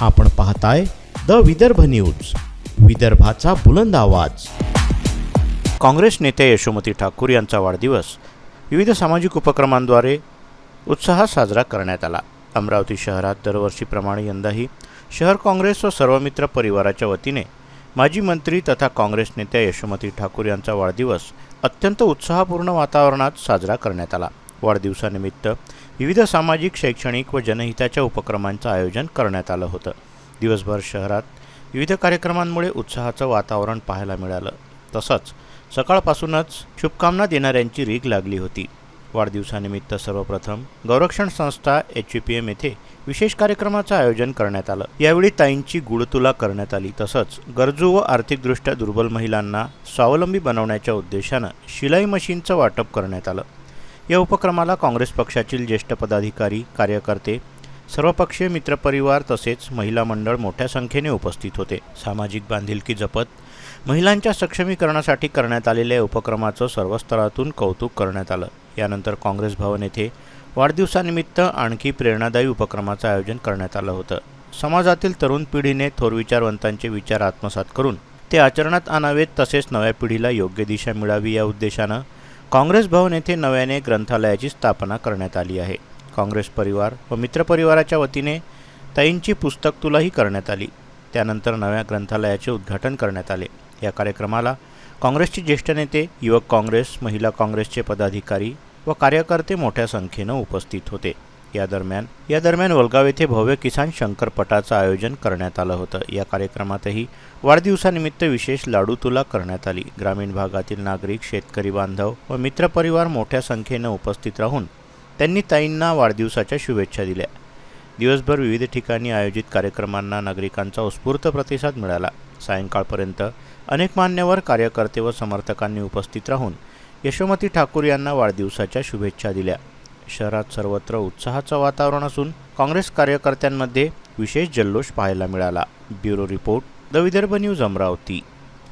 आपण पाहताय the Vidarbha news, विदर्भाचा बुलंद आवाज। काँग्रेस नेते यशोमती ठाकूर यांचा वाढदिवस विविध सामाजिक उपक्रमांद्वारे उत्साहात साजरा करण्यात आला। अमरावती शहरात दरवर्षीप्रमाणे यंदाही शहर काँग्रेस व सर्व मित्र परिवाराच्या वतीने माजी मंत्री तथा काँग्रेस नेत्या यशोमती ठाकूर यांचा वाढदिवस अत्यंत उत्साहपूर्ण वातावरणात साजरा करण्यात आला। वाढदिवसानिमित्त विविध सामाजिक, शैक्षणिक व जनहिताच्या उपक्रमांचं आयोजन करण्यात आलं होतं। दिवसभर शहरात विविध कार्यक्रमांमुळे उत्साहाचं वातावरण पाहायला मिळालं। तसंच सकाळपासूनच शुभकामना देणाऱ्यांची रीघ लागली होती। वाढदिवसानिमित्त सर्वप्रथम गौरक्षण संस्था HVPM येथे विशेष कार्यक्रमाचं आयोजन करण्यात आलं। यावेळी ताईंची गुळतुला करण्यात आली। तसंच गरजू व आर्थिकदृष्ट्या दुर्बल महिलांना स्वावलंबी बनवण्याच्या उद्देशानं शिलाई मशीनचं वाटप करण्यात आलं। या उपक्रमाला काँग्रेस पक्षातील ज्येष्ठ पदाधिकारी, कार्यकर्ते, सर्वपक्षीय मित्रपरिवार तसेच महिला मंडळ मोठ्या संख्येने उपस्थित होते। सामाजिक बांधिलकी जपत महिलांच्या सक्षमीकरणासाठी करण्यात आलेल्या उपक्रमाचं सर्व स्तरातून कौतुक करण्यात आलं। यानंतर काँग्रेस भवन येथे वाढदिवसानिमित्त आणखी प्रेरणादायी उपक्रमाचं आयोजन करण्यात आलं होतं। समाजातील तरुण पिढीने थोर विचारवंतांचे विचार आत्मसात करून ते आचरणात आणावेत, तसेच नव्या पिढीला योग्य दिशा मिळावी या उद्देशानं काँग्रेस भवन येथे नव्याने ग्रंथालयाची स्थापना करण्यात आली आहे। काँग्रेस परिवार व मित्रपरिवाराच्या वतीने ताईंची पुस्तक तुलाही करण्यात आली। त्यानंतर नव्या ग्रंथालयाचे उद्घाटन करण्यात आले। या कार्यक्रमाला काँग्रेसचे ज्येष्ठ नेते, युवक काँग्रेस, महिला काँग्रेसचे पदाधिकारी व कार्यकर्ते मोठ्या संख्येनं उपस्थित होते। या दरम्यान वलगाव येथे भव्य किसान शंकरपटाचं आयोजन करण्यात आलं होतं। या कार्यक्रमातही वाढदिवसानिमित्त विशेष लाडू तुला करण्यात आली। ग्रामीण भागातील नागरिक, शेतकरी बांधव व मित्रपरिवार मोठ्या संख्येनं उपस्थित राहून त्यांनी ताईंना वाढदिवसाच्या शुभेच्छा दिल्या। दिवसभर विविध ठिकाणी आयोजित कार्यक्रमांना नागरिकांचा उत्स्फूर्त प्रतिसाद मिळाला। सायंकाळपर्यंत अनेक मान्यवर, कार्यकर्ते व समर्थकांनी उपस्थित राहून यशोमती ठाकूर यांना वाढदिवसाच्या शुभेच्छा दिल्या। शहरात सर्वत्र उत्साहाचं वातावरण असून काँग्रेस कार्यकर्त्यांमध्ये विशेष जल्लोष पाहायला मिळाला। Bureau report, the Vidarbha news, Amravati.